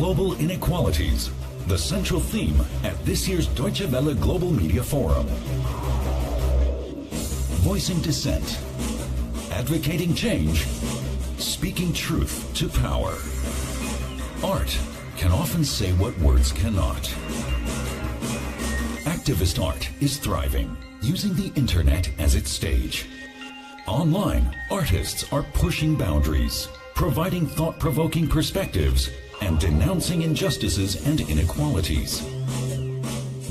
Global Inequalities, the central theme at this year's Deutsche Welle Global Media Forum. Voicing dissent, advocating change, speaking truth to power. Art can often say what words cannot. Activist art is thriving, using the internet as its stage. Online, artists are pushing boundaries, providing thought-provoking perspectives, and denouncing injustices and inequalities.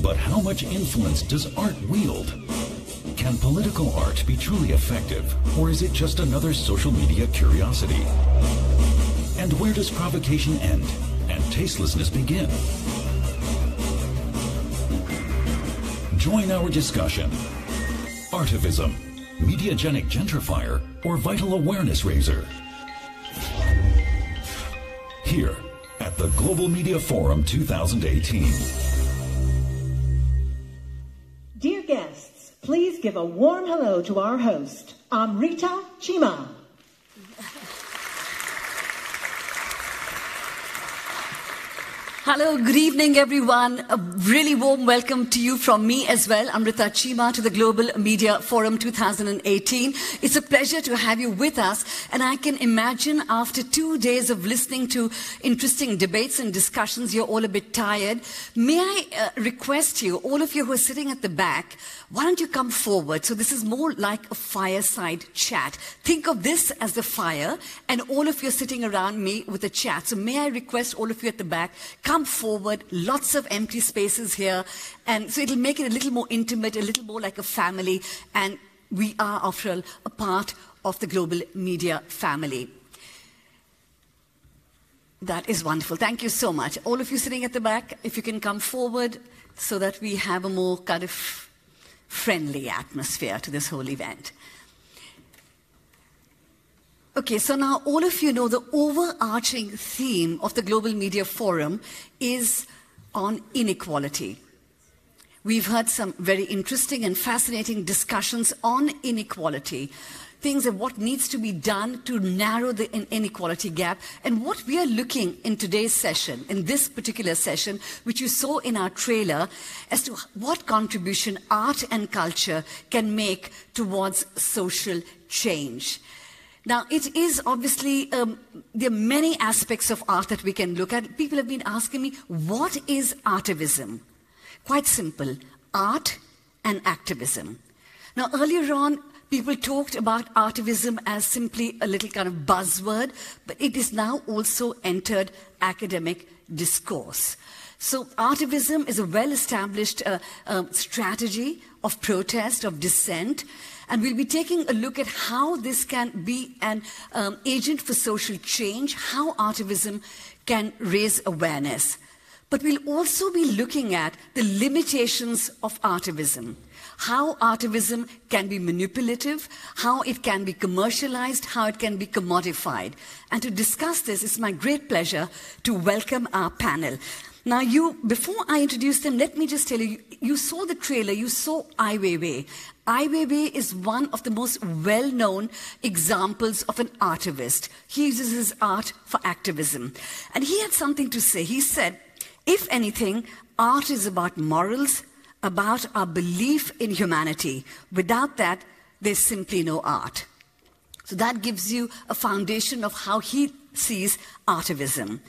But how much influence does art wield? Can political art be truly effective, or is it just another social media curiosity? And where does provocation end and tastelessness begin? Join our discussion. ArtIvism, Mediagenic gentrifier, or vital awareness raiser? Here at the Global Media Forum 2018. Dear guests, please give a warm hello to our host, Amrita Chima. Hello, good evening, everyone. A really warm welcome to you from me as well, Amrita Chima, to the Global Media Forum 2018. It's a pleasure to have you with us, and I can imagine after 2 days of listening to interesting debates and discussions, you're all a bit tired. May I request you, all of you who are sitting at the back, why don't you come forward? So this is more like a fireside chat. Think of this as the fire, and all of you are sitting around me with a chat. So may I request all of you at the back, come forward, lots of empty spaces here, and so it'll make it a little more intimate, a little more like a family, and we are, after all, a part of the global media family. That is wonderful. Thank you so much. All of you sitting at the back, if you can come forward so that we have a more kind of friendly atmosphere to this whole event. Okay, so now all of you know the overarching theme of the Global Media Forum is on inequality. We've heard some very interesting and fascinating discussions on inequality, things of what needs to be done to narrow the inequality gap, and what we are looking in today's session, in this particular session, which you saw in our trailer, as to what contribution art and culture can make towards social change. Now, it is obviously, there are many aspects of art that we can look at. People have been asking me, what is ArtIvism? Quite simple, art and activism. Now, earlier on, people talked about ArtIvism as simply a little kind of buzzword, but it is now also entered academic discourse. So ArtIvism is a well-established strategy of protest, of dissent, and we'll be taking a look at how this can be an agent for social change, how ArtIvism can raise awareness. But we'll also be looking at the limitations of ArtIvism, how ArtIvism can be manipulative, how it can be commercialized, how it can be commodified. And to discuss this, it's my great pleasure to welcome our panel. Now, before I introduce them, let me just tell you, you saw the trailer, you saw Ai Weiwei. Ai Weiwei is one of the most well-known examples of an artivist. He uses his art for activism. And he had something to say. He said, if anything, art is about morals, about our belief in humanity. Without that, there's simply no art. So that gives you a foundation of how he sees artivism.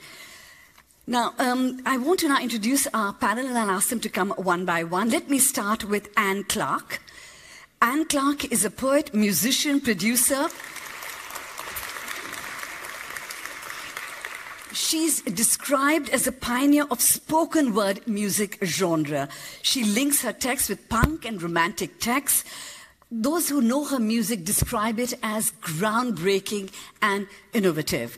Now, I want to now introduce our panel, and I'll ask them to come one by one. Let me start with Anne Clark. Anne Clark is a poet, musician, producer. She's described as a pioneer of spoken word music genre. She links her text with punk and romantic texts. Those who know her music describe it as groundbreaking and innovative.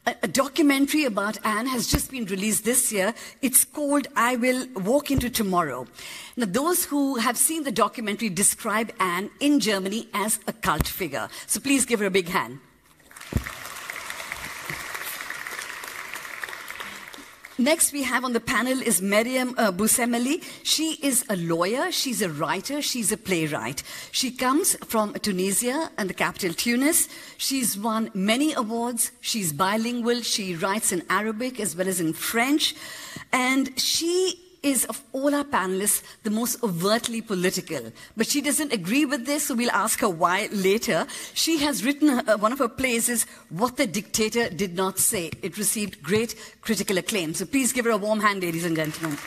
A documentary about Anne has just been released this year. It's called I Will Walk Into Tomorrow. Now, those who have seen the documentary describe Anne in Germany as a cult figure. So please give her a big hand. Next we have on the panel is Miriam Boussemeli. She is a lawyer, she's a writer, she's a playwright. She comes from Tunisia and the capital Tunis. She's won many awards, she's bilingual, she writes in Arabic as well as in French. And she is, of all our panelists, the most overtly political. But she doesn't agree with this, so we'll ask her why later. She has written, one of her plays is What the Dictator Did Not Say. It received great critical acclaim. So please give her a warm hand, ladies and gentlemen.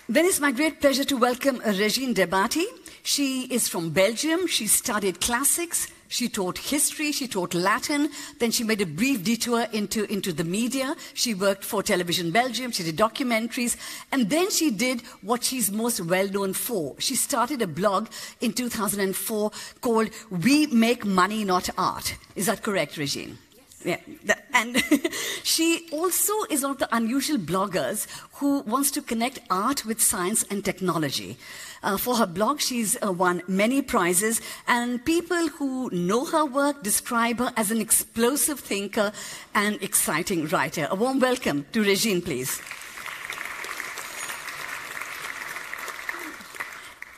Then it's my great pleasure to welcome Regine Debati. She is from Belgium. She studied classics. She taught history, she taught Latin, then she made a brief detour into the media. She worked for Television Belgium, she did documentaries, and then she did what she's most well known for. She started a blog in 2004 called We Make Money, Not Art. Is that correct, Regine? Yeah, and she also is one of the unusual bloggers who wants to connect art with science and technology. For her blog, she's won many prizes, and people who know her work describe her as an explosive thinker and exciting writer. A warm welcome to Regine, please.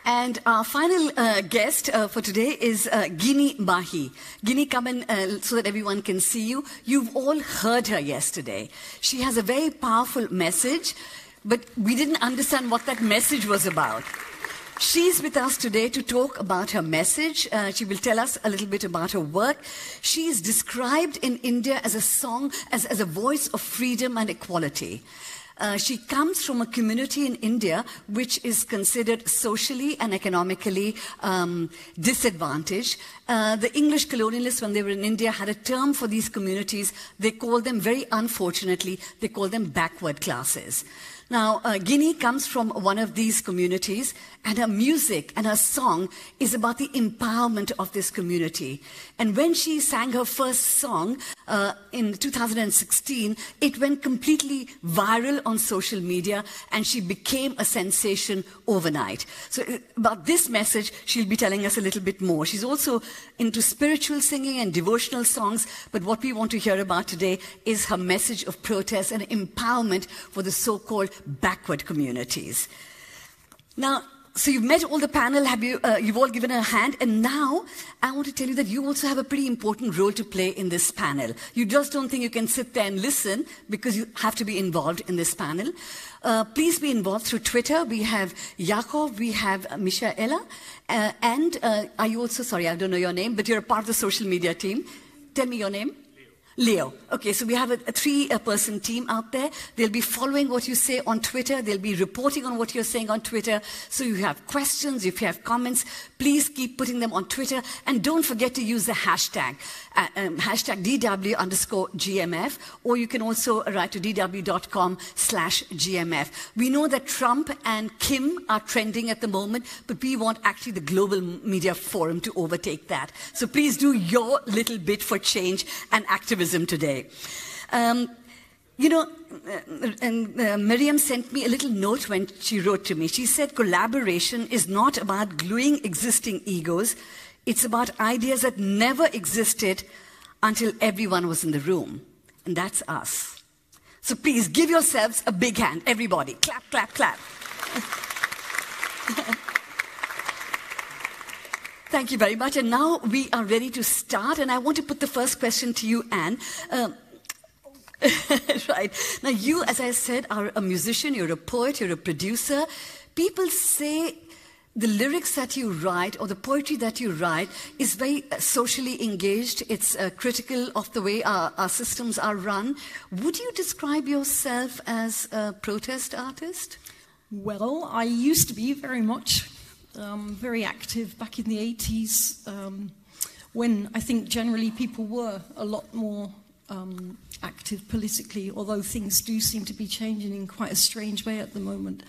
And our final guest for today is Guinea Mahi. Guinea, come in so that everyone can see you. You've all heard her yesterday. She has a very powerful message, but we didn't understand what that message was about. She's with us today to talk about her message. She will tell us a little bit about her work. She is described in India as a song, as a voice of freedom and equality. She comes from a community in India which is considered socially and economically disadvantaged. The English colonialists, when they were in India, had a term for these communities. They called them, very unfortunately, they called them backward classes. Now, Guinea comes from one of these communities, and her music and her song is about the empowerment of this community. And when she sang her first song in 2016, it went completely viral on social media, and she became a sensation overnight. So about this message, she'll be telling us a little bit more. She's also into spiritual singing and devotional songs, but what we want to hear about today is her message of protest and empowerment for the so-called backward communities. Now, so you've met all the panel, you've all given her a hand, and now I want to tell you that you also have a pretty important role to play in this panel. You just don't think you can sit there and listen, because you have to be involved in this panel. Please be involved through Twitter. We have Jakob, we have Michaela, and are you also, sorry, I don't know your name, but you're a part of the social media team. Tell me your name. Leo. Okay, so we have a three-person team out there. They'll be following what you say on Twitter. They'll be reporting on what you're saying on Twitter. So you have questions, if you have comments, please keep putting them on Twitter. And don't forget to use the hashtag, hashtag DW_GMF, or you can also write to dw.com/GMF. We know that Trump and Kim are trending at the moment, but we want actually the global media forum to overtake that. So please do your little bit for change and activism today. You know, Miriam sent me a little note when she wrote to me. She said, collaboration is not about gluing existing egos. It's about ideas that never existed until everyone was in the room. And that's us. So please give yourselves a big hand, everybody. Clap, clap, clap. Thank you very much. And now we are ready to start. And I want to put the first question to you, Anne. Right. Now, you, as I said, are a musician, you're a poet, you're a producer. People say the lyrics that you write or the poetry that you write is very socially engaged. It's critical of the way our systems are run. Would you describe yourself as a protest artist? Well, I used to be very much very active back in the 80s, when I think generally people were a lot more active politically, although things do seem to be changing in quite a strange way at the moment.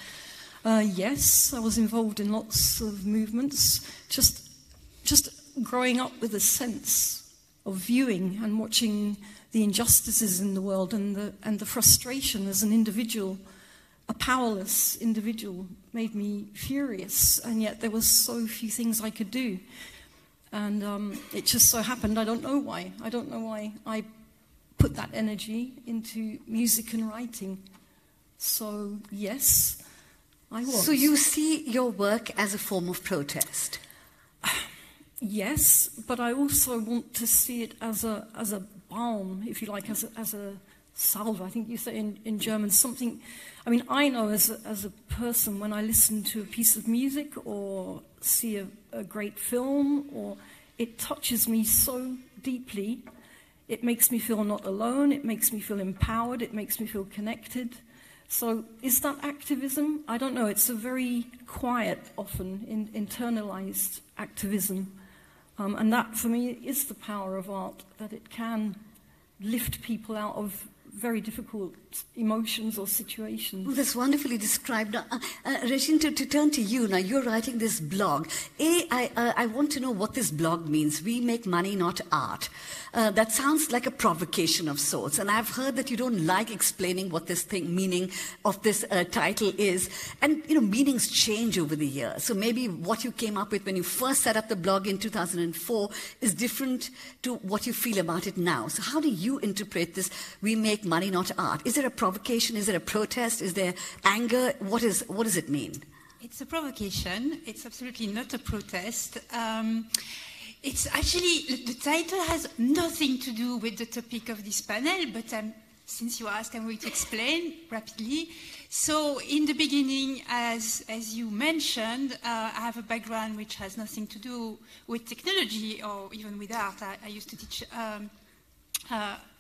Yes, I was involved in lots of movements, just growing up with a sense of viewing and watching the injustices in the world and the frustration as an individual. A powerless individual made me furious, and yet there was so few things I could do. And it just so happened, I don't know why I put that energy into music and writing. So, yes, I was. So you see your work as a form of protest? Yes, but I also want to see it as a balm, if you like, as a salve. I think you say in German something. I mean, I know as a person, when I listen to a piece of music or see a great film, or it touches me so deeply, it makes me feel not alone, it makes me feel empowered, it makes me feel connected. So is that activism? I don't know. It's a very quiet, often internalized activism. And that, for me, is the power of art, that it can lift people out of very difficult emotions or situations. Oh, that's wonderfully described. Regine, to turn to you, now you're writing this blog. I want to know what this blog means. We make money, not art. That sounds like a provocation of sorts. And I've heard that you don't like explaining what this meaning of this title is. And, meanings change over the years. So maybe what you came up with when you first set up the blog in 2004 is different to what you feel about it now. So how do you interpret this, we make money, not art? Is there a provocation? Is there a protest? Is there anger? What does it mean? It's a provocation. It's absolutely not a protest. It's actually, the title has nothing to do with the topic of this panel, but since you asked, I'm going to explain rapidly. So in the beginning, as you mentioned, I have a background which has nothing to do with technology or even with art. I used to teach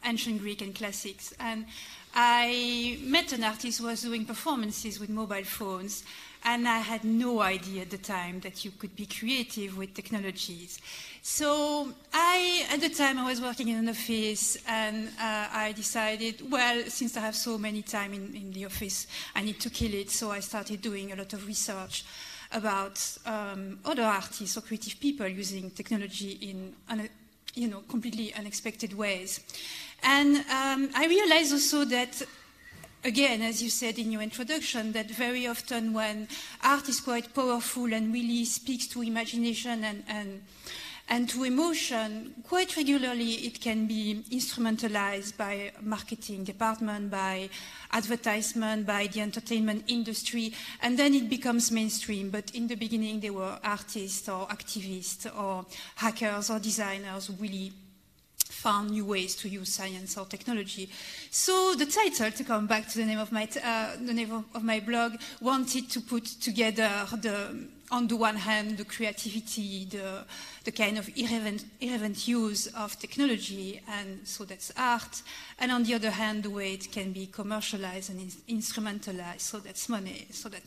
ancient Greek and classics. And I met an artist who was doing performances with mobile phones, and I had no idea at the time that you could be creative with technologies. So at the time, I was working in an office, and I decided, well, since I have so many time in the office, I need to kill it. So I started doing a lot of research about other artists or creative people using technology in completely unexpected ways. And I realized also that, again, as you said in your introduction, that very often when art is quite powerful and really speaks to imagination and to emotion, quite regularly it can be instrumentalized by marketing department, by advertisement, by the entertainment industry, and then it becomes mainstream. But in the beginning, they were artists or activists or hackers or designers who really found new ways to use science or technology. So the title, to come back to the name of my blog, wanted to put together on the one hand, the creativity, the kind of irreverent use of technology, and so that's art, and on the other hand, the way it can be commercialized and instrumentalized, so that's money, so that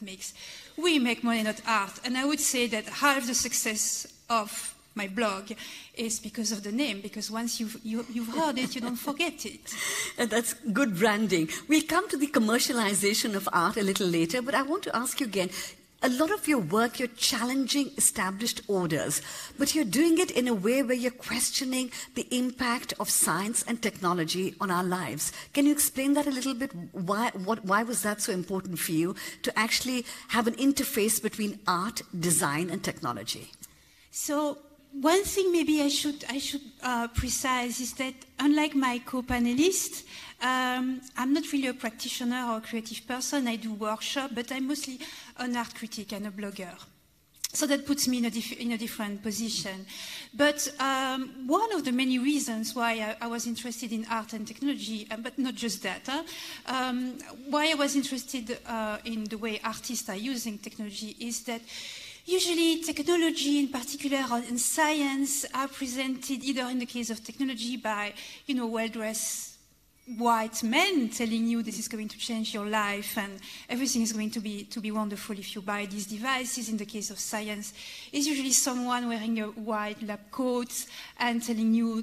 we make money, not art. And I would say that half the success of my blog is because of the name, because once you've heard it, you don't forget it. That's good branding. We'll come to the commercialization of art a little later, but I want to ask you again, a lot of your work, you're challenging established orders, but you're doing it in a way where you're questioning the impact of science and technology on our lives. Can you explain that a little bit? Why was that so important for you to actually have an interface between art, design, and technology? So one thing maybe I should precise is that, unlike my co-panelists, I'm not really a practitioner or a creative person. I do workshops, but I'm mostly an art critic and a blogger. So that puts me in a different position. But one of the many reasons why I was interested in art and technology, but not just that, why I was interested in the way artists are using technology is that usually technology in particular and science are presented either in the case of technology by, well-dressed white men telling you this is going to change your life and everything is going to be wonderful if you buy these devices. In the case of science, it's usually someone wearing a white lab coat and telling you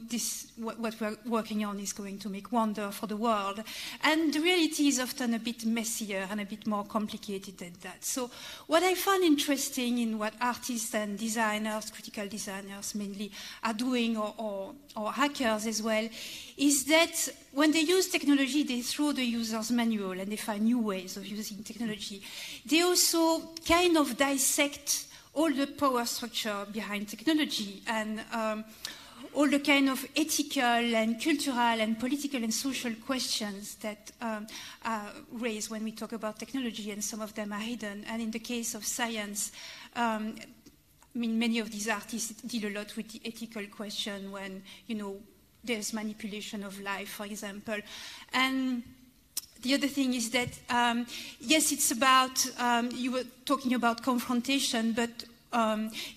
what we're working on is going to make wonder for the world. And the reality is often a bit messier and a bit more complicated than that. So what I found interesting in what artists and designers, critical designers mainly, are doing, or hackers as well, is that when they use technology, they throw the user's manual and they find new ways of using technology. They also kind of dissect all the power structure behind technology and all the kind of ethical and cultural and political and social questions that are raised when we talk about technology, and some of them are hidden. And in the case of science, I mean, many of these artists deal a lot with the ethical question when, you know, there's manipulation of life, for example. And the other thing is that, yes, it's about, you were talking about confrontation, but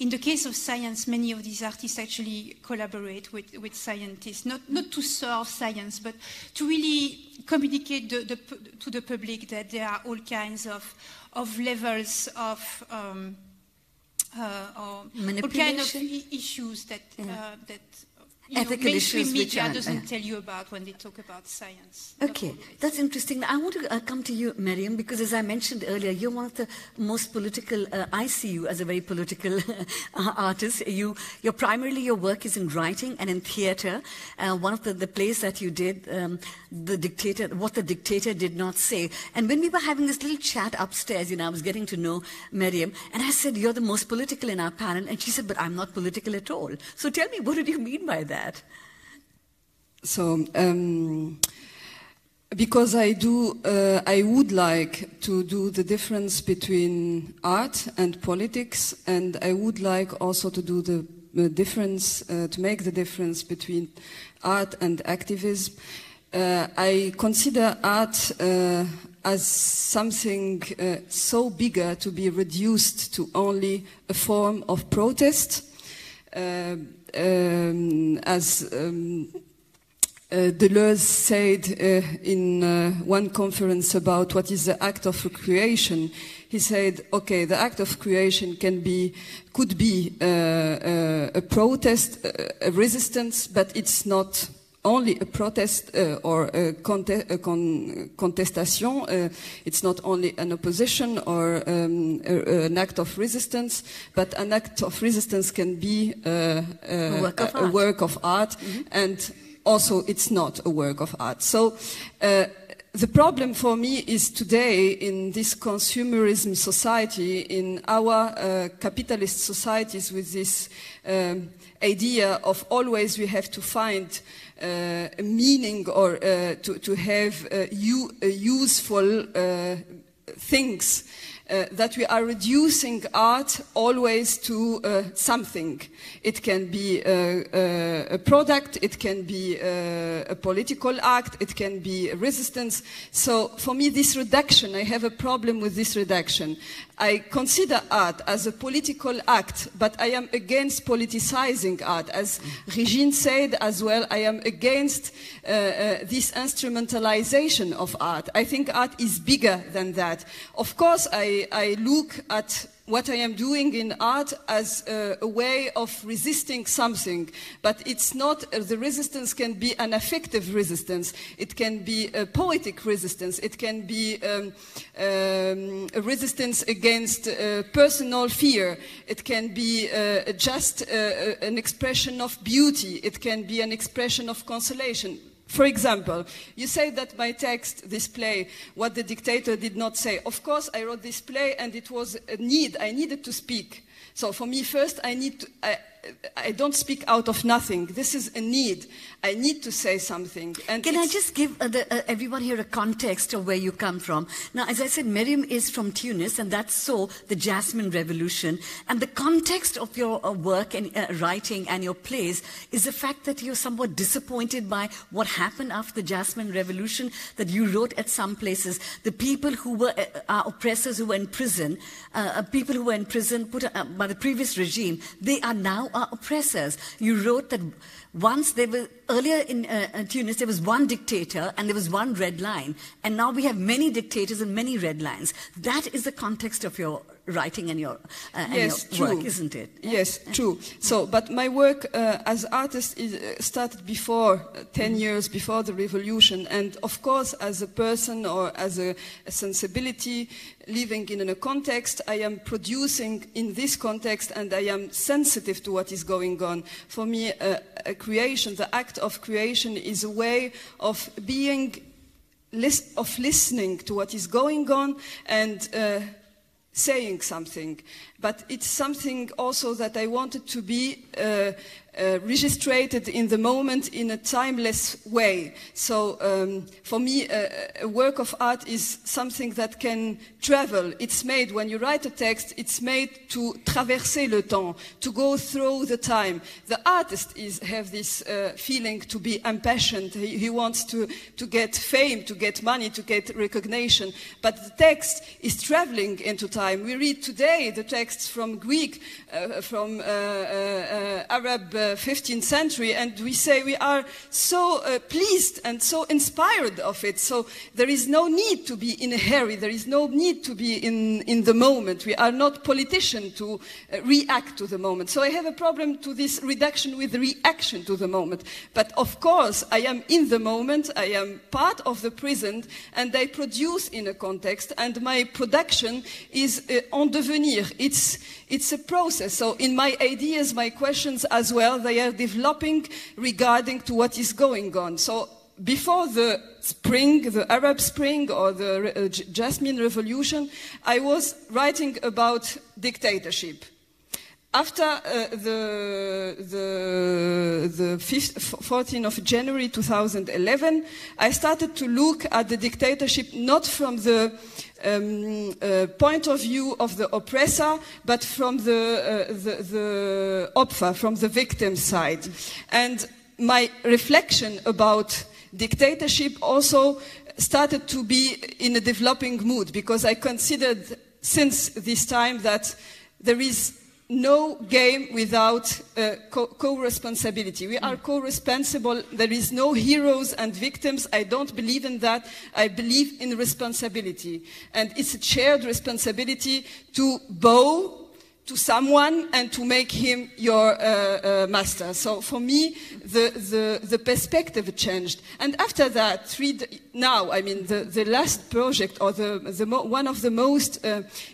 in the case of science, many of these artists actually collaborate with scientists, not to serve science, but to really communicate to the public that there are all kinds of levels of all kind of issues that ethical issues media doesn't tell you about when they talk about science. Okay, that's interesting. I want to come to you, Miriam, because as I mentioned earlier, you're one of the most political, I see you as a very political artist. Your work is in writing and in theater. One of the plays that you did, What the Dictator Did Not Say. And when we were having this little chat upstairs, I was getting to know Miriam, and I said, you're the most political in our panel. And she said, but I'm not political at all. So tell me, what did you mean by that? So, because I would like to do the difference between art and politics, and I would like also to do the difference, to make the difference between art and activism. I consider art as something so bigger to be reduced to only a form of protest. As Deleuze said in one conference about what is the act of creation, he said, okay, the act of creation could be a protest, a resistance, but it's not only a protest or a contestation. It's not only an opposition or an act of resistance, but an act of resistance can be a work of art, mm-hmm. And also it's not a work of art. So the problem for me is today in this consumerism society, in our capitalist societies, with this idea of always we have to find a meaning or to have useful things, that we are reducing art always to something. It can be a product, it can be a political act, it can be a resistance. So for me, this reduction, I have a problem with this reduction. I consider art as a political act, but I am against politicizing art. As Regine said as well, I am against this instrumentalization of art. I think art is bigger than that. Of course, I look at what I am doing in art as a way of resisting something, but it's not, the resistance can be an affective resistance, it can be a poetic resistance, it can be a resistance against personal fear, it can be just an expression of beauty, it can be an expression of consolation. For example, you say that my text, this play, What the Dictator Did Not Say. Of course, I wrote this play and it was a need. I needed to speak. So for me, first, I don't speak out of nothing. This is a need. I need to say something. And can I just give everyone here a context of where you come from? Now, as I said, Miriam is from Tunis, and that's so the Jasmine Revolution. And the context of your work and writing and your plays is the fact that you're somewhat disappointed by what happened after the Jasmine Revolution, that you wrote at some places, the people who were our oppressors who were in prison, people who were in prison put by the previous regime, they are now our oppressors. You wrote that once earlier in Tunis, there was one dictator and there was one red line. And now we have many dictators and many red lines. That is the context of your writing and your work, isn't it? Yes, true. So, but my work as artist started before, 10 years before the revolution. And of course, as a person or as a sensibility living in a context, I am producing in this context and I am sensitive to what is going on. For me, a creation, the act of creation is a way of listening to what is going on and saying something. but it's something also that I wanted to be registered in the moment in a timeless way. So for me, a work of art is something that can travel. It's made, when you write a text, it's made to traverser le temps, to go through the time. The artist have this feeling to be impassioned. He wants to get fame, to get money, to get recognition. But the text is traveling into time. We read today the texts from Greek, from Arab 15th century, and we say we are so pleased and so inspired of it. So there is no need to be in a hurry. There is no need to be in the moment. We are not politicians to react to the moment. So I have a problem to this reduction with reaction to the moment. But of course, I am in the moment. I am part of the present, and I produce in a context, and my production is en devenir. It's a process. So in my ideas, my questions as well, they are developing regarding to what is going on. So before the spring, the Arab Spring or the Jasmine Revolution, I was writing about dictatorship. After the 14th of January 2011, I started to look at the dictatorship not from the point of view of the oppressor, but from the Opfer, from the victim side. And my reflection about dictatorship also started to be in a developing mood, because I considered since this time that there is no game without co-responsibility. We are co-responsible. There is no heroes and victims. I don't believe in that. I believe in responsibility. And it's a shared responsibility to bow to someone and to make him your master. So for me, the perspective changed. And after that, the last project, or one of the most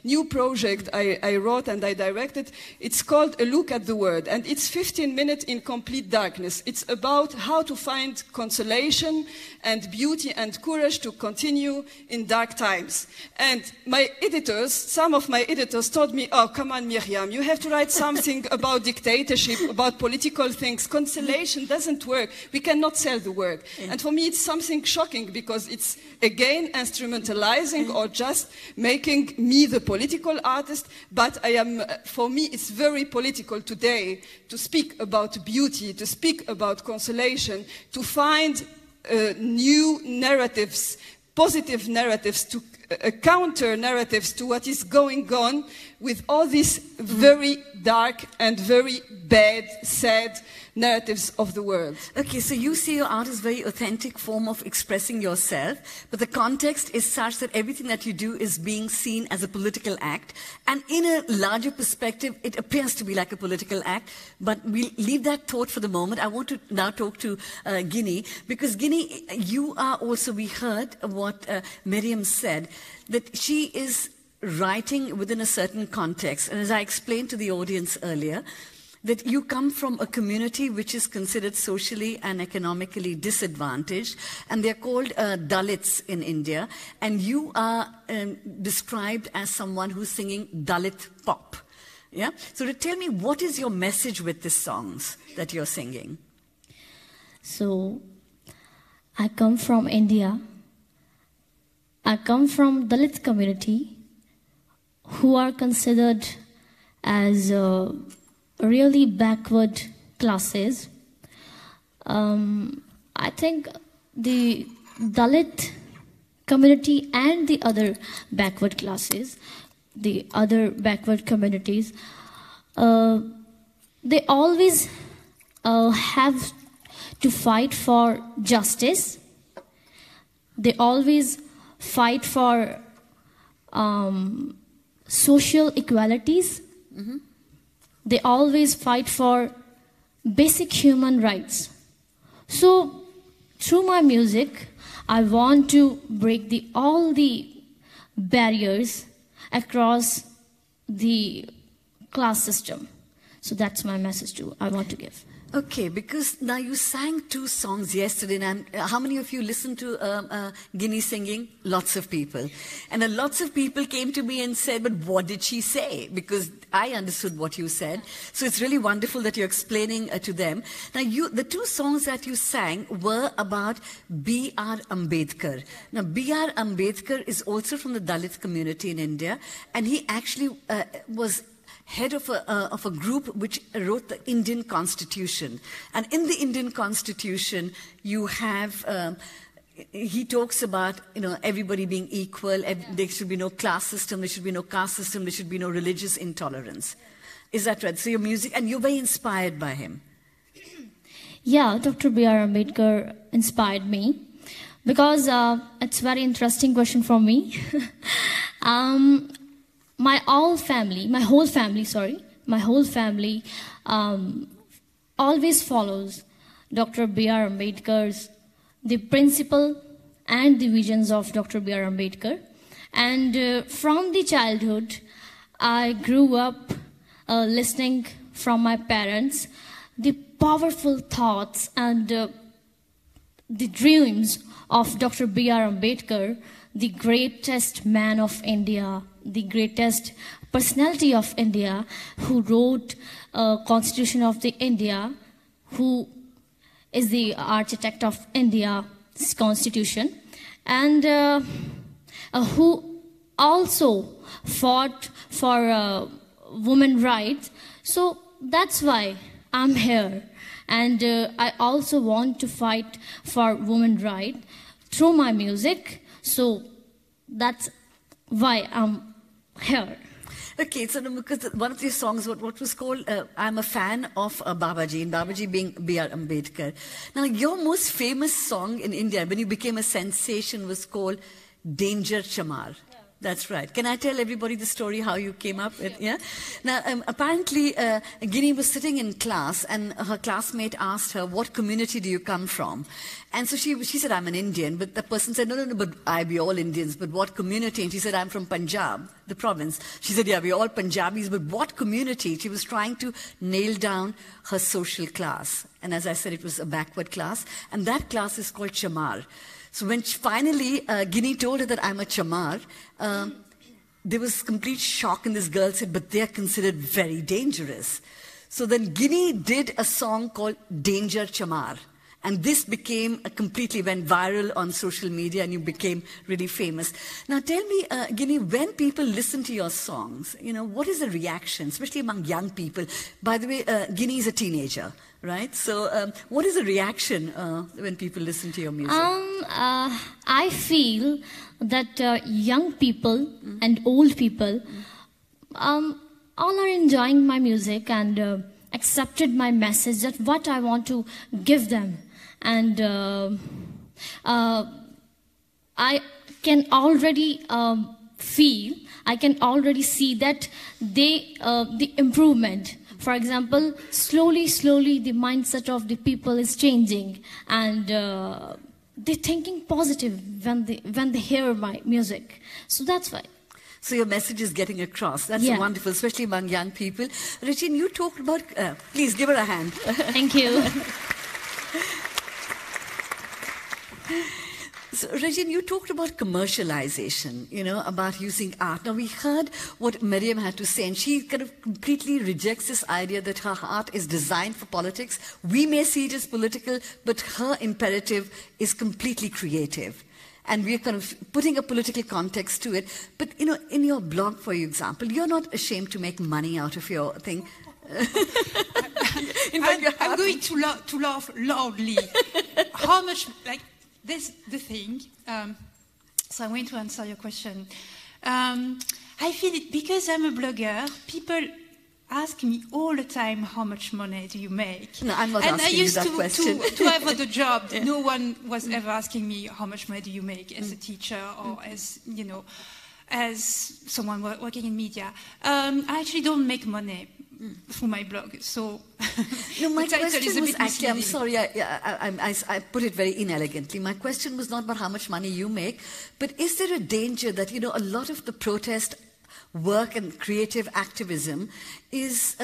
new project I wrote and I directed, it's called A Look at the World. And it's 15 minutes in complete darkness. It's about how to find consolation and beauty and courage to continue in dark times. And my editors, some of my editors told me, oh, come on, Miriam, you have to write something about dictatorship, about political things. Consolation doesn't work. We cannot sell the work. And for me, it's something shocking, because it's, again, instrumentalizing or just making me the political artist. But for me, it's very political today to speak about beauty, to speak about consolation, to find new narratives, positive narratives, to counter narratives to what is going on with all these very dark and very bad, sad narratives of the world. Okay, so you see your art as a very authentic form of expressing yourself, but the context is such that everything that you do is being seen as a political act, and in a larger perspective, it appears to be like a political act, but we'll leave that thought for the moment. I want to now talk to Guinea, because Guinea, you are also, we heard what Miriam said, that she is writing within a certain context, and as I explained to the audience earlier, that you come from a community which is considered socially and economically disadvantaged, and they're called Dalits in India, and you are described as someone who's singing Dalit pop. Yeah? So tell me, what is your message with these songs that you're singing? So, I come from India. I come from Dalit community, who are considered as really backward classes. I think the Dalit community and the other backward classes, the other backward communities, they always have to fight for justice. They always fight for social equalities. Mm-hmm. They always fight for basic human rights. So, through my music, I want to break all the barriers across the class system. So that's my message I want to give. Okay, because now you sang 2 songs yesterday, and how many of you listened to Guinea singing? Lots of people. And lots of people came to me and said, but what did she say? Because I understood what you said. So it's really wonderful that you're explaining to them. Now, the 2 songs that you sang were about B.R. Ambedkar. Now, B.R. Ambedkar is also from the Dalit community in India, and he actually was head of a group which wrote the Indian Constitution. And in the Indian Constitution, you have, he talks about, everybody being equal, there should be no class system, there should be no caste system, there should be no religious intolerance. Is that right? So your music, and you're very inspired by him. Yeah, Dr. B.R. Ambedkar inspired me because it's a very interesting question for me. My whole family always follows Dr. B.R. Ambedkar's, the principle and the visions of Dr. B.R. Ambedkar. And from the childhood, I grew up listening from my parents the powerful thoughts and the dreams of Dr. B.R. Ambedkar, the greatest man of India, the greatest personality of India, who wrote Constitution of the India, who is the architect of India's Constitution, and who also fought for women's rights. So that's why I'm here. And I also want to fight for women's rights through my music. So that's why I'm here. Okay, so because one of these songs, what was called, I'm a fan of Babaji, and Babaji being B.R. Ambedkar. Now, your most famous song in India, when you became a sensation, was called Danger Chamar. That's right. Can I tell everybody the story how you came up with, yeah? Now, apparently, Guinea was sitting in class, and her classmate asked her, what community do you come from? And so she said, I'm an Indian. But the person said, no, but we all Indians. But what community? And she said, I'm from Punjab, the province. She said, yeah, we're all Punjabis, but what community? She was trying to nail down her social class. And as I said, it was a backward class. And that class is called Chamar. So when finally Guinea told her that I'm a Chamar, there was complete shock, and this girl said, but they're considered very dangerous. So then Guinea did a song called Danger Chamar. And this went viral on social media, and you became really famous. Now tell me, Guinea, when people listen to your songs, what is the reaction, especially among young people? By the way, Guinea is a teenager, right? So what is the reaction when people listen to your music? I feel that young people and old people all are enjoying my music and accepted my message, that what I want to give them. And I can already I can already see that the improvement. For example, slowly, the mindset of the people is changing, and they're thinking positive when they hear my music. So that's why. So your message is getting across. That's wonderful, especially among young people. Regine, you talked about... please, give her a hand. Thank you. So, Regine, you talked about commercialization, about using art. Now, we heard what Miriam had to say, and she kind of completely rejects this idea that her art is designed for politics. We may see it as political, but her imperative is completely creative. And we're kind of putting a political context to it. But, in your blog, for example, you're not ashamed to make money out of your thing. In fact, I'm going to laugh loudly. How much, this the thing. So I'm going to answer your question. I feel it because I'm a blogger. People ask me all the time, how much money do you make? No, I'm not asking you that question. And I used to have a job. Yeah. No one was ever asking me, how much money do you make as a teacher or as, as someone working in media. I actually don't make money through my blog. So no, my question was actually, I'm sorry, I put it very inelegantly. My question was not about how much money you make, but is there a danger that, a lot of the protest work and creative activism is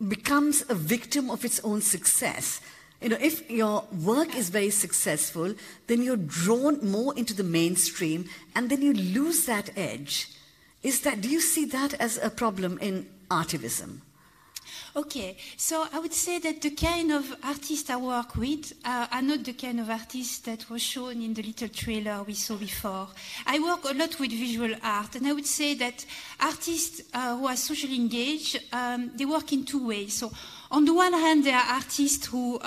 becomes a victim of its own success. You know, if your work is very successful, then you're drawn more into the mainstream, and then you lose that edge. Do you see that as a problem in artivism? Okay, so I would say that the kind of artists I work with are not the kind of artists that were shown in the little trailer we saw before. I work a lot with visual art, and I would say that artists who are socially engaged, they work in two ways. So on the one hand, there are artists who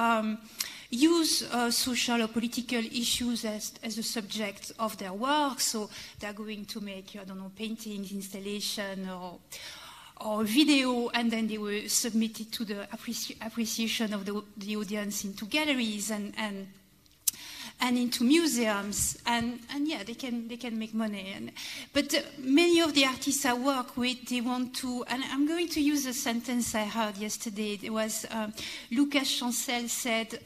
use social or political issues as a subject of their work. So they're going to make, I don't know, paintings, installation, or video, and then they were submitted to the appreciation of the audience into galleries and into museums, and yeah, they can make money. But many of the artists I work with, they want to, and I'm going to use a sentence I heard yesterday. It was Lucas Chancel said,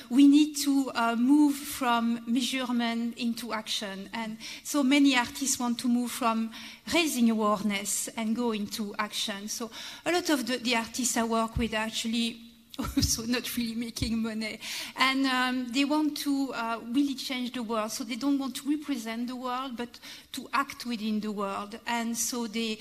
we need to move from measurement into action. And so many artists want to move from raising awareness and go into action. So a lot of the artists I work with are actually also not really making money. And they want to really change the world. So they don't want to represent the world, but to act within the world. And so they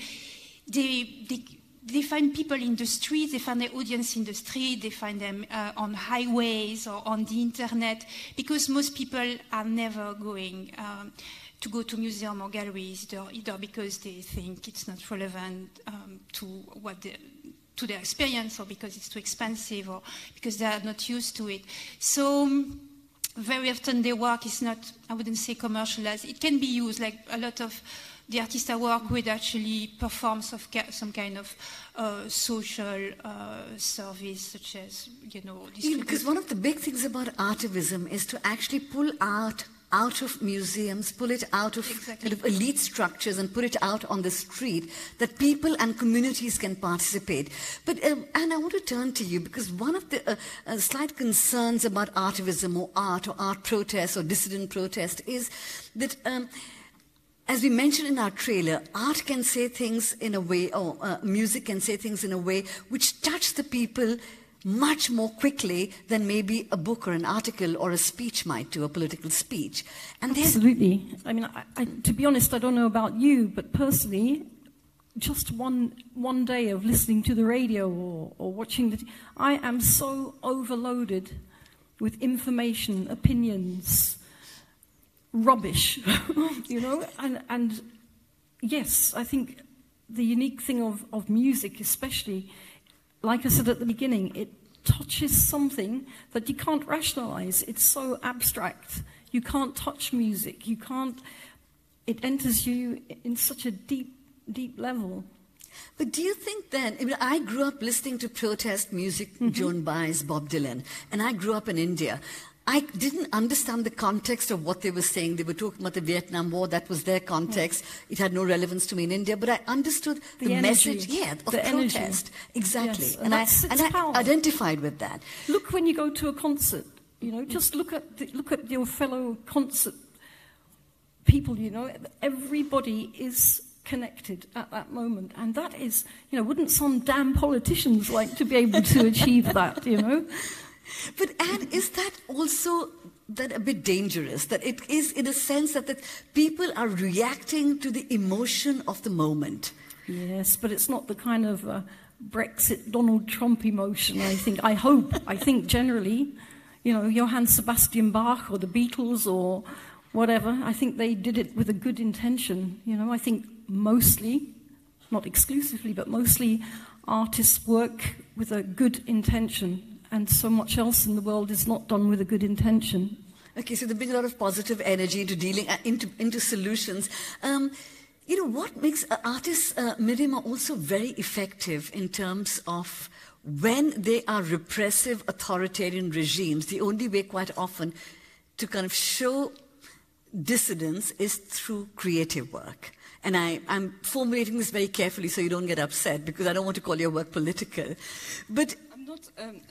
find people in the street, they find their audience in the street, they find them on highways or on the internet, because most people are never going to go to museum or galleries, either because they think it's not relevant to their experience, or because it's too expensive, or because they are not used to it. So very often their work is not, I wouldn't say commercialized. It can be used, like a lot of the artists I work with actually perform some kind of social service, such as, because one of the big things about artivism is to actually pull out of museums, pull it out of kind of elite structures and put it out on the street, that people and communities can participate. But and I want to turn to you, because one of the slight concerns about artivism or art protest or dissident protest is that as we mentioned in our trailer, art can say things in a way, or music can say things in a way which touch the people much more quickly than maybe a book or an article or a speech might do, a political speech. And absolutely. I mean, to be honest, I don't know about you, but personally, just one day of listening to the radio or watching I am so overloaded with information, opinions, rubbish, and yes, I think the unique thing of music especially, like I said at the beginning, it touches something that you can't rationalize. It's so abstract. You can't touch music. It enters you in such a deep, deep level. But do you think then, I grew up listening to protest music, Joan Baez, Bob Dylan, and I grew up in India. I didn't understand the context of what they were saying. They were talking about the Vietnam War. That was their context. It had no relevance to me in India. But I understood the message, of the protest. Energy. Exactly. Yes. And I identified with that. Look when you go to a concert, just look at your fellow concert people, everybody is connected at that moment. And that is, wouldn't some damn politicians like to be able to achieve that, But Anne, is that also a bit dangerous? That it is, in a sense, that people are reacting to the emotion of the moment? Yes, but it's not the kind of Brexit Donald Trump emotion, I think. I think generally, Johann Sebastian Bach or the Beatles or whatever, I think they did it with a good intention. I think mostly, not exclusively, but mostly artists work with a good intention. And so much else in the world is not done with a good intention. Okay, so they bring a lot of positive energy into dealing into solutions. What makes artists, Miriam, are also very effective in terms of when they are repressive authoritarian regimes. The only way quite often to kind of show dissidence is through creative work. And I'm formulating this very carefully so you don't get upset, because I don't want to call your work political. But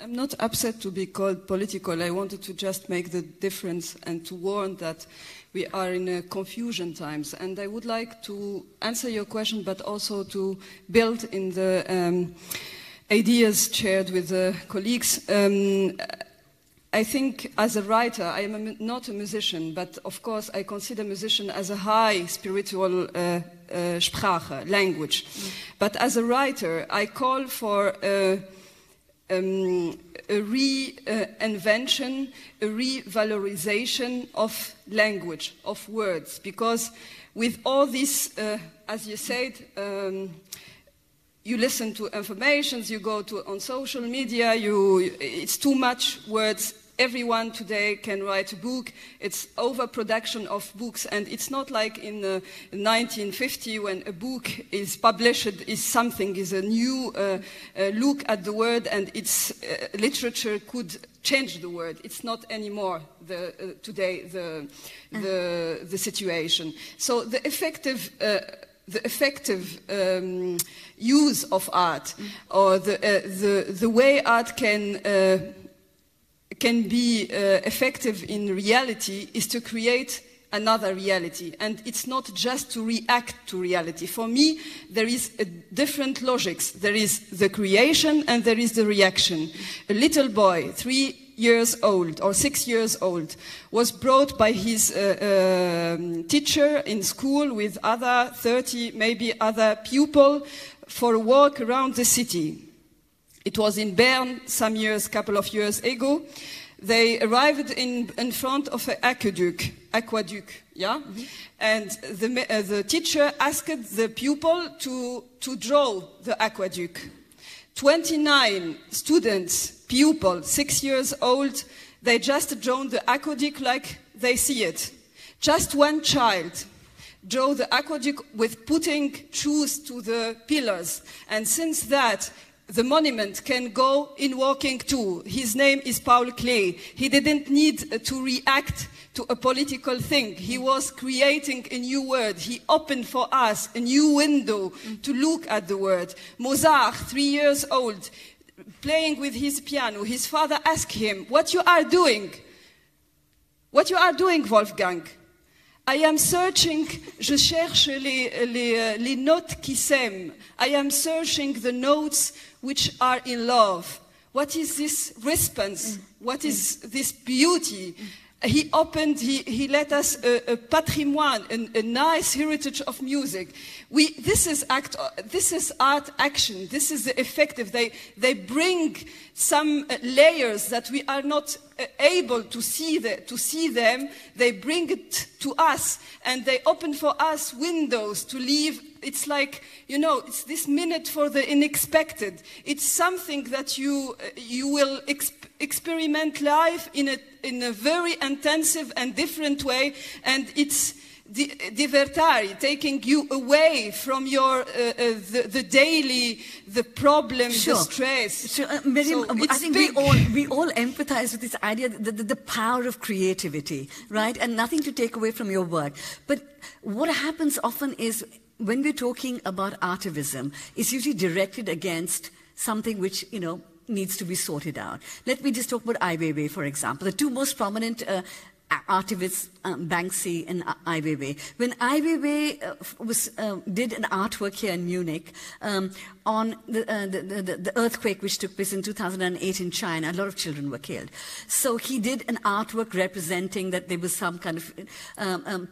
I'm not upset to be called political. I wanted to just make the difference and to warn that we are in confusion times. And I would like to answer your question, but also to build in the ideas shared with colleagues. I think as a writer, I am not a musician, but of course I consider musician as a high spiritual Sprache, language. But as a writer, I call for a reinvention, a revalorization of language, of words, because with all this, as you said, you listen to informations, you go on social media, it's too much words. Everyone today can write a book. It's overproduction of books, and it's not like in 1950 when a book is published is a new look at the word, and its literature could change the word. It's not anymore today the situation. So the effective use of art, or the way art can be effective in reality, is to create another reality. And it's not just to react to reality. For me, there is different logics. There is the creation and there is the reaction. A little boy, 3 years old or 6 years old, was brought by his teacher in school with other 30, maybe other pupils, for a walk around the city. It was in Bern couple of years ago. They arrived in front of an aqueduct, yeah? Mm-hmm. And the teacher asked the pupil to draw the aqueduct. 29 students, pupils, 6 years old, they just drawn the aqueduct like they see it. Just one child drew the aqueduct with putting shoes to the pillars. And since that, the monument can go in walking too. His name is Paul Klee. He didn't need to react to a political thing. He was creating a new word. He opened for us a new window to look at the word. Mozart, 3 years old, playing with his piano. His father asked him, "What you are doing? What you are doing, Wolfgang?" "I am searching, je cherche les notes qui s'aiment. I am searching the notes which are in love." What is this response? What is this beauty? He let us a patrimoine, a nice heritage of music. This is art action. This is the effective. They bring some layers that we are not able to see them. They bring it to us, and they open for us windows to live. It's like, it's this minute for the unexpected. It's something that you will experiment live in a very intensive and different way, and it's divertare, taking you away from your the daily, the problem, the stress. Sure. Miriam, I think we all empathize with this idea, the power of creativity, right? And nothing to take away from your work. But what happens often is, when we're talking about artivism, it's usually directed against something which, needs to be sorted out. Let me just talk about Ai Weiwei, for example. The two most prominent artivists, Banksy and Ai Weiwei. When Ai Weiwei did an artwork here in Munich on the earthquake which took place in 2008 in China, a lot of children were killed. So he did an artwork representing that there was some kind of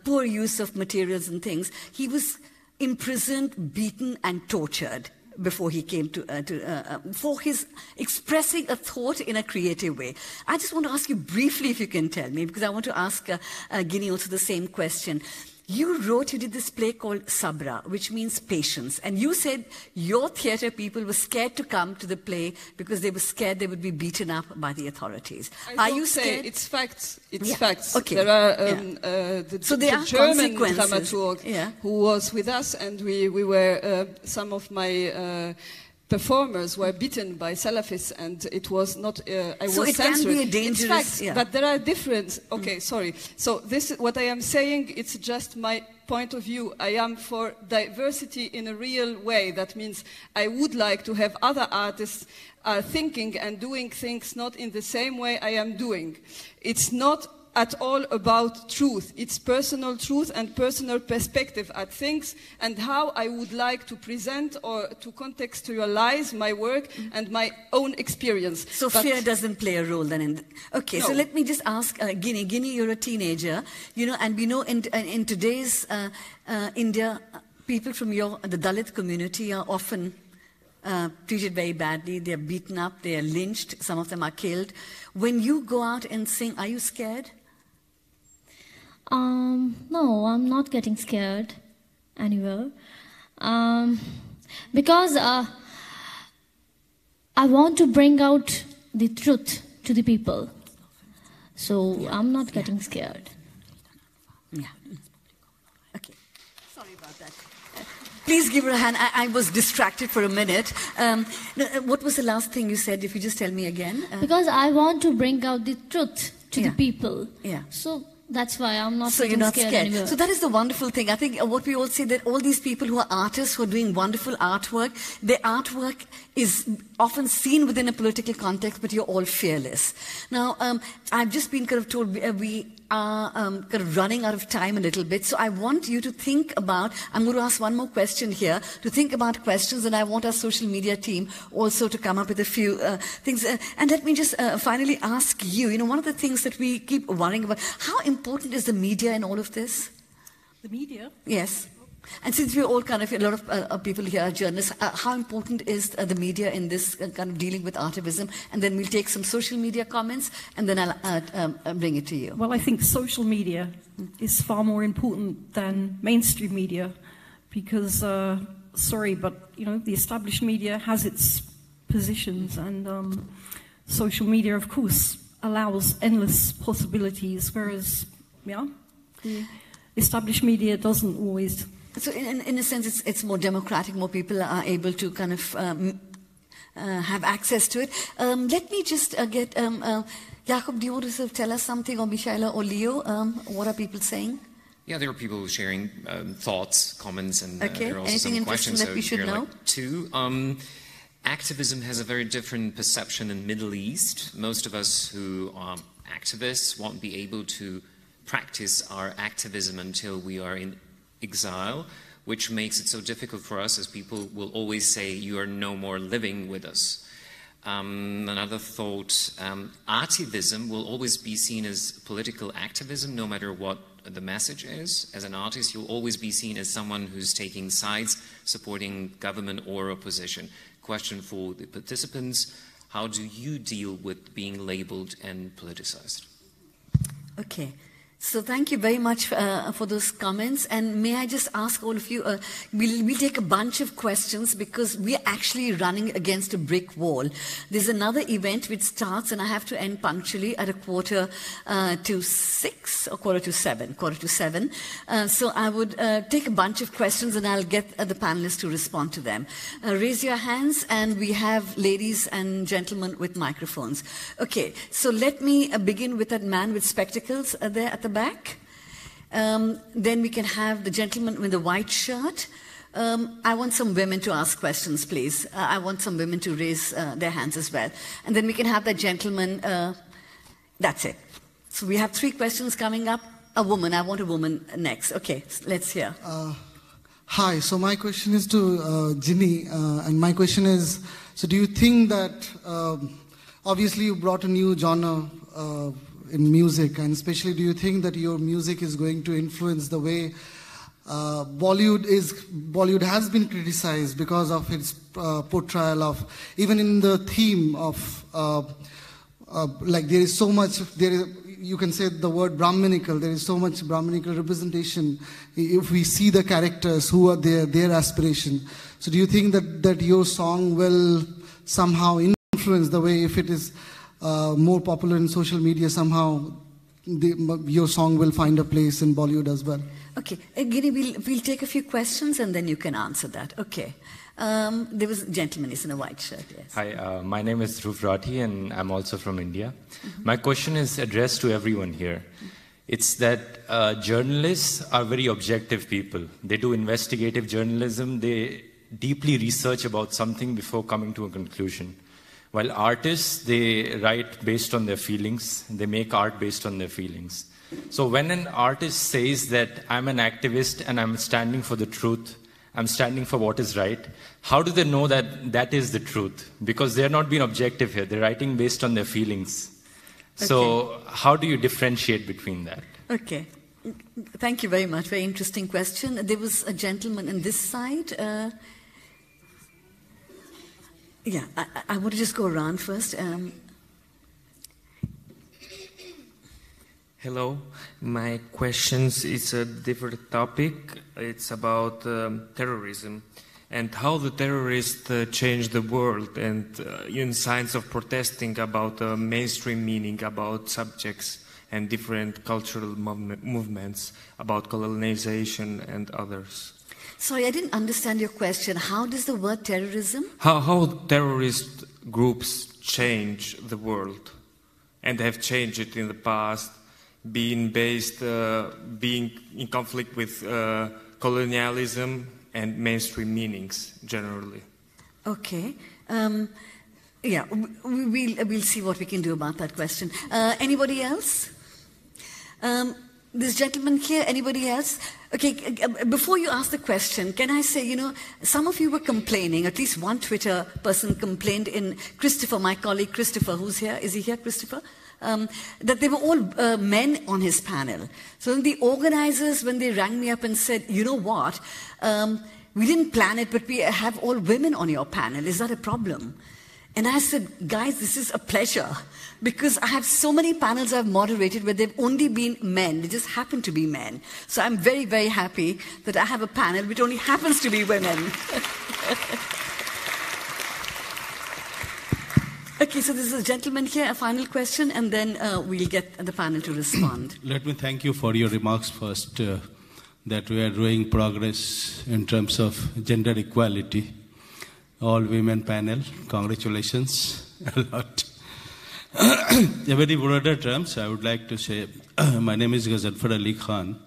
poor use of materials and things. He was imprisoned, beaten, and tortured before he came for his expressing a thought in a creative way. I just want to ask you briefly, if you can tell me, because I want to ask Guinea also the same question. You did this play called Sabra, which means patience. And you said your theatre people were scared to come to the play because they were scared they would be beaten up by the authorities. Are you scared? It's facts. It's facts. Okay. There are the German dramaturg who was with us, and we were, some of my performers were beaten by Salafists, and it was not, I was censored. Can be a dangerous... It's facts, but there are different... Okay, sorry. So this, what I am saying, it's just my point of view. I am for diversity in a real way. That means I would like to have other artists thinking and doing things not in the same way I am doing. It's not at all about truth. It's personal truth and personal perspective at things and how I would like to present or to contextualize my work and my own experience. So fear doesn't play a role then okay, no. So let me just ask Ginny. Ginny, you're a teenager, you know, and we know in today's India, people from the Dalit community are often treated very badly. They're beaten up, they're lynched, some of them are killed. When you go out and sing, are you scared? No, I'm not getting scared anywhere. Because I want to bring out the truth to the people. So I'm not getting scared. Yeah. Okay. Sorry about that. Please give her a hand. I was distracted for a minute. What was the last thing you said? If you just tell me again. Because I want to bring out the truth to the people. Yeah. So that's why I'm not so you're not scared anymore. So that is the wonderful thing. I think what we all say, that all these people who are artists, who are doing wonderful artwork, their artwork is often seen within a political context, but you're all fearless. Now, I've just been kind of told we are kind of running out of time a little bit, so I want you to think about, I'm going to ask one more question here, to think about questions, and I want our social media team also to come up with a few things. And let me just finally ask you, you know, one of the things that we keep worrying about, how important is the media in all of this? The media? Yes. And since we're all kind of, a lot of people here are journalists, how important is the media in this kind of dealing with artivism? And then we'll take some social media comments, and then I'll bring it to you. Well, I think social media is far more important than mainstream media because, sorry, but, you know, the established media has its positions, and social media, of course, allows endless possibilities, whereas, yeah, the established media doesn't always. So in a sense, it's more democratic, more people are able to kind of have access to it. Let me just get, Jakob, do you want to sort of tell us something, or Michaela or Leo? What are people saying? Yeah, there are people sharing thoughts, comments, and there are also anything some questions. That we should know? Like two. Activism has a very different perception in the Middle East. Most of us who are activists won't be able to practice our activism until we are in exile, which makes it so difficult for us, as people will always say, you are no more living with us. Another thought, artivism will always be seen as political activism, no matter what the message is. As an artist, you'll always be seen as someone who's taking sides, supporting government or opposition. Question for the participants, how do you deal with being labeled and politicized? Okay. So thank you very much for those comments. And may I just ask all of you, we'll take a bunch of questions because we're actually running against a brick wall. There's another event which starts, and I have to end punctually at 5:45 or 6:45. So I would take a bunch of questions, and I'll get the panelists to respond to them. Raise your hands, and we have ladies and gentlemen with microphones. Okay, so let me begin with that man with spectacles there at the back. Then we can have the gentleman with the white shirt. I want some women to ask questions, please. I want some women to raise their hands as well. And then we can have that gentleman. That's it. So we have 3 questions coming up. A woman. I want a woman next. Okay, let's hear. Hi. So my question is to Ginny. And my question is, so do you think that, obviously you brought a new genre in music, and especially do you think that your music is going to influence the way Bollywood has been criticized because of its portrayal of, even in the theme of, like there is so much, you can say the word Brahminical, there is so much Brahminical representation if we see the characters who are their aspiration. So do you think that your song will somehow influence the way, if it is more popular in social media, somehow your song will find a place in Bollywood as well? Okay, Giri, we'll take a few questions and then you can answer that. Okay. There was a gentleman, he's in a white shirt, yes. Hi, my name is Dhruv Rathi and I'm also from India. My question is addressed to everyone here. It's that journalists are very objective people. They do investigative journalism. They deeply research about something before coming to a conclusion. While artists, they write based on their feelings. They make art based on their feelings. So when an artist says that I'm an activist and I'm standing for the truth, I'm standing for what is right, how do they know that that is the truth? Because they're not being objective here. They're writing based on their feelings. Okay. So how do you differentiate between that? Okay. Thank you very much. Very interesting question. There was a gentleman on this side. Yeah, I want to just go around first. Hello, my questions is a different topic. It's about terrorism and how the terrorists change the world and in signs of protesting about mainstream meaning, about subjects and different cultural movements, about colonization and others. Sorry, I didn't understand your question. How does the word terrorism? How terrorist groups change the world and have changed it in the past, being in conflict with colonialism and mainstream meanings generally. Okay. Yeah, we'll see what we can do about that question. Anybody else? This gentleman here, anybody else? Okay, before you ask the question, can I say, you know, some of you were complaining, at least one Twitter person complained in Christopher, my colleague Christopher, who's here, is he here, Christopher? That they were all men on his panel. So the organizers, when they rang me up and said, you know what, we didn't plan it, but we have all women on your panel. Is that a problem? And I said, guys, this is a pleasure, because I have so many panels I've moderated where they've only been men. They just happen to be men. So I'm very, very happy that I have a panel which only happens to be women. Okay, so this is a gentleman here, a final question, and then we'll get the panel to respond. Let me thank you for your remarks first, that we are doing progress in terms of gender equality. All women panel, congratulations a lot. In very broader terms, I would like to say, my name is Ghazanfar Ali Khan.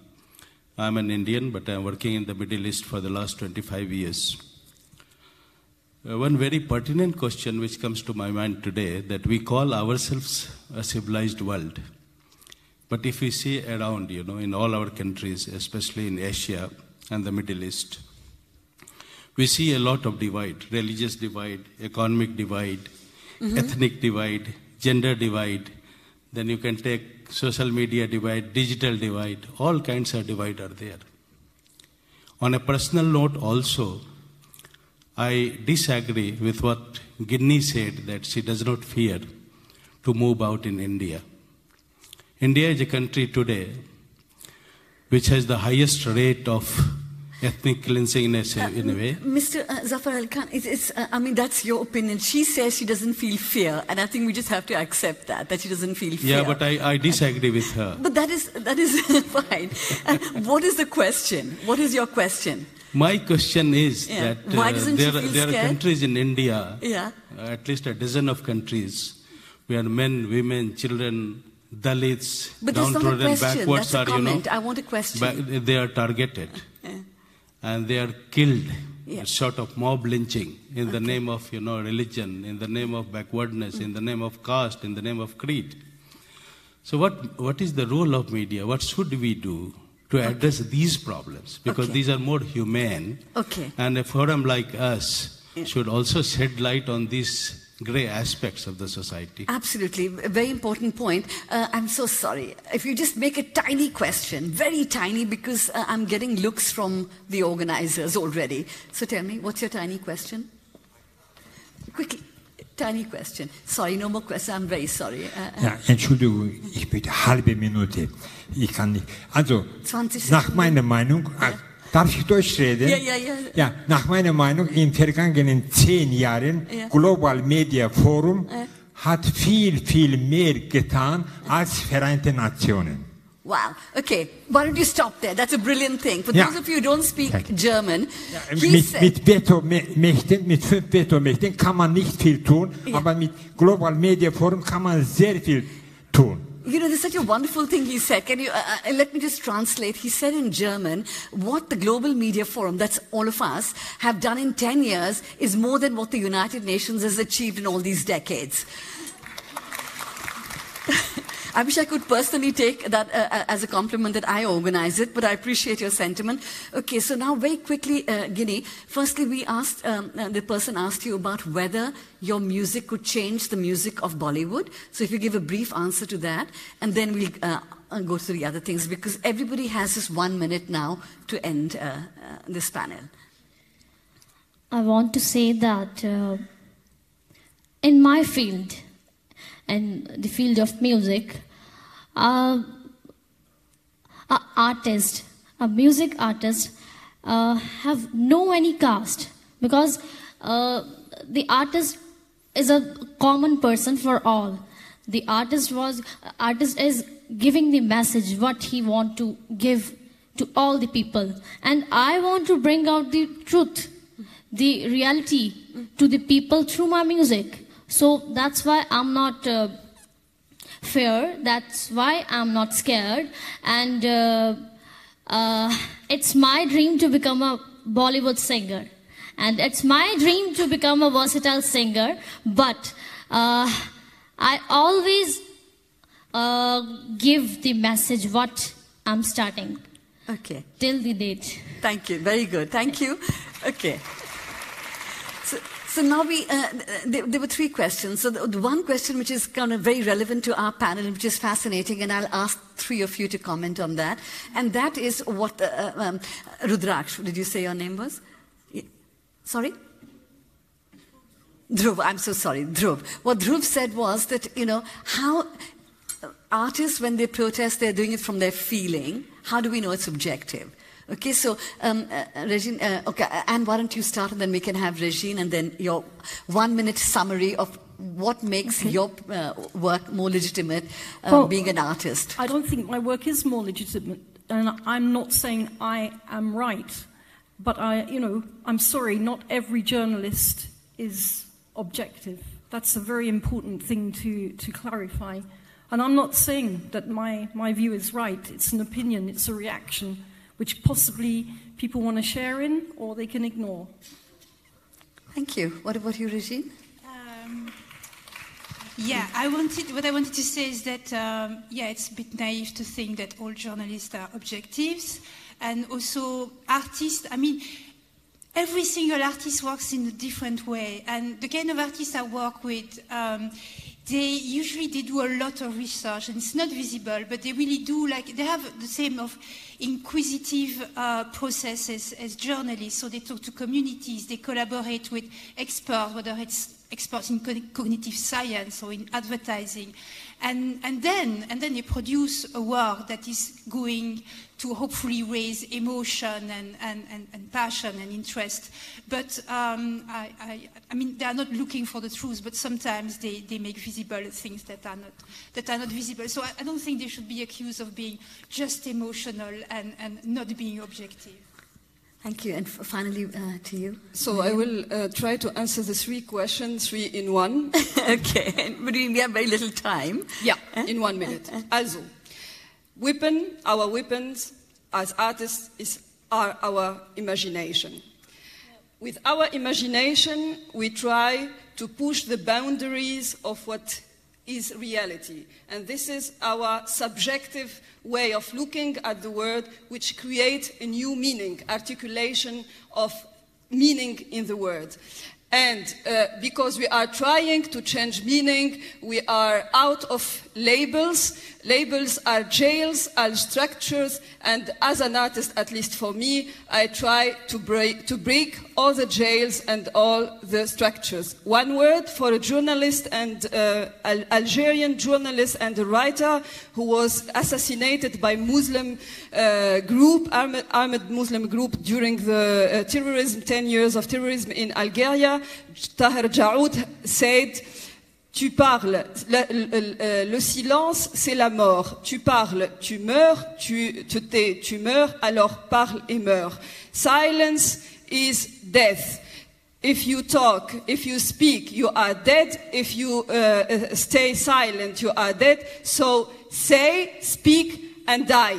I'm an Indian, but I'm working in the Middle East for the last 25 years. One very pertinent question which comes to my mind today, that we call ourselves a civilized world. But if we see around, you know, in all our countries, especially in Asia and the Middle East, we see a lot of divide, religious divide, economic divide, ethnic divide, gender divide. Then you can take social media divide, digital divide, all kinds of divide are there. On a personal note also, I disagree with what Ginny said, that she does not fear to move out in India. India is a country today which has the highest rate of ethnic cleansing in a way. Mr. Zafar Ali Khan, I mean, that's your opinion. She says she doesn't feel fear, and I think we just have to accept that she doesn't feel fear. Yeah, but I disagree with her. But that is fine. What is the question? What is your question? My question is that why doesn't she feel there are countries in India, yeah, at least a dozen of countries, where men, women, children, Dalits, downtrodden, backwards are, you know, I want a question. They are targeted. And they are killed, sort of mob lynching, in the name of, you know, religion, in the name of backwardness, in the name of caste, in the name of creed. So what is the role of media? What should we do to address these problems? Because these are more humane. And a forum like us should also shed light on these grey aspects of the society. Absolutely. A very important point. I'm so sorry. If you just make a tiny question, very tiny, because I'm getting looks from the organizers already. So tell me, what's your tiny question? Quickly. Tiny question. Sorry, no more questions. I'm very sorry. Ja, Entschuldigung, ich bitte halbe Minute. Ich kann nicht. Also, 20 nach meiner Meinung, darf ich Deutsch reden? Ja, nach meiner Meinung, in vergangenen 10 Jahren, Global Media Forum hat viel, viel mehr getan als Vereinte Nationen. Wow. Okay. Why don't you stop there? That's a brilliant thing. For those of you who don't speak German, mit Vetomächten, mit 5 Vetomächten kann man nicht viel tun, aber mit Global Media Forum kann man sehr viel tun. You know, there's such a wonderful thing he said. Can you, let me just translate. He said in German, what the Global Media Forum, that's all of us, have done in 10 years is more than what the United Nations has achieved in all these decades. I wish I could personally take that as a compliment that I organize it, but I appreciate your sentiment. Okay, so now very quickly, Ginny, firstly we asked, the person asked you about whether your music could change the music of Bollywood. So if you give a brief answer to that, and then we'll go to the other things, because everybody has just 1 minute now to end this panel. I want to say that in my field, and the field of music, a music artist have no any caste, because the artist is a common person for all. The artist is giving the message what he want to give to all the people, and I want to bring out the truth, the reality to the people through my music. So that's why I'm not fear, that's why I'm not scared, and it's my dream to become a Bollywood singer, and it's my dream to become a versatile singer, but I always give the message what I'm starting. Okay. Till the date. Thank you, very good, thank you. Okay. So now there were 3 questions. So the one question which is kind of very relevant to our panel, which is fascinating, and I'll ask 3 of you to comment on that. And that is what, Rudraksh, did you say your name was? Sorry? Dhruv, I'm so sorry, Dhruv. What Dhruv said was that, you know, how artists, when they protest, they're doing it from their feeling. How do we know it's objective? Okay, so, Regine, okay, and why don't you start, and then we can have Regine, and then your 1 minute summary of what makes your work more legitimate, being an artist. I don't think my work is more legitimate, and I'm not saying I am right, but I'm sorry, not every journalist is objective. That's a very important thing to clarify. And I'm not saying that my view is right. It's an opinion, it's a reaction, which possibly people want to share in, or they can ignore. Thank you. What about you, Regine? Yeah, what I wanted to say is that, it's a bit naive to think that all journalists are objectives. And also artists, I mean, every single artist works in a different way. And the kind of artists I work with, they do a lot of research, and it's not visible, but they really do, they have the same of inquisitive processes as journalists. So they talk to communities, they collaborate with experts, whether it's experts in cognitive science or in advertising, and then they produce a work that is going to hopefully raise emotion and passion and interest. But I mean, they are not looking for the truth, but sometimes they make visible things that are not visible. So I don't think they should be accused of being just emotional and not being objective. Thank you. And finally, to you. So I will try to answer the 3 questions, 3 in 1. Okay, but we have very little time. Yeah, in 1 minute. Also, our weapons as artists are our imagination. With our imagination, we try to push the boundaries of what is reality. And this is our subjective way of looking at the world, which creates a new meaning, articulation of meaning in the world. And because we are trying to change meaning, we are out of labels. Labels are jails, are structures, and as an artist, at least for me, I try to break all the jails and all the structures. One word for a journalist and Algerian journalist and a writer who was assassinated by Muslim group, armed Muslim group during the terrorism, 10 years of terrorism in Algeria. Tahir Jaoud said, tu parles, le silence c'est la mort. Tu parles, tu meurs, tu te tais, tu meurs, alors parle et meurs. Silence is death. If you talk, if you speak, you are dead. If you stay silent, you are dead. So say, speak, and die.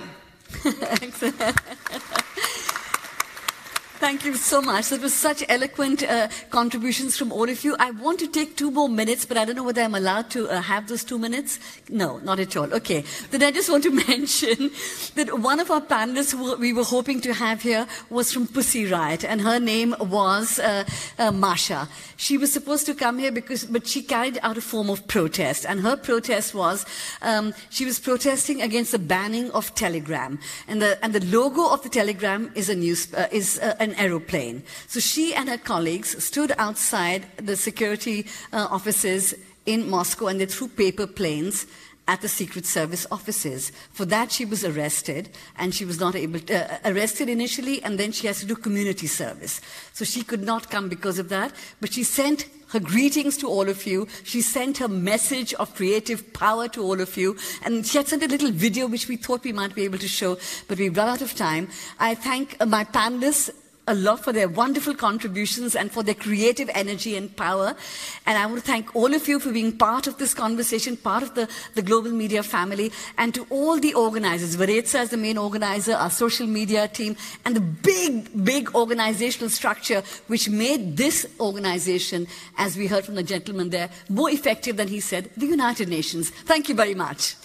Thank you so much. That was such eloquent contributions from all of you. I want to take 2 more minutes, but I don't know whether I'm allowed to have those 2 minutes. No, not at all. Okay. Then I just want to mention that one of our panelists who we were hoping to have here was from Pussy Riot, and her name was Masha. She was supposed to come here but she carried out a form of protest, and her protest was she was protesting against the banning of Telegram, and the logo of the Telegram is an aeroplane. So she and her colleagues stood outside the security offices in Moscow, and they threw paper planes at the Secret Service offices. For that, she was arrested, and she was not able to, arrested initially, and then she has to do community service. So she could not come because of that, but she sent her greetings to all of you. She sent her message of creative power to all of you, and she had sent a little video which we thought we might be able to show, but we've run out of time. I thank my panelists a lot for their wonderful contributions and for their creative energy and power. And I want to thank all of you for being part of this conversation, part of the global media family, and to all the organizers, Varetsa as the main organizer, our social media team, and the big organizational structure which made this organization, as we heard from the gentleman there, more effective than he said, the United Nations. Thank you very much.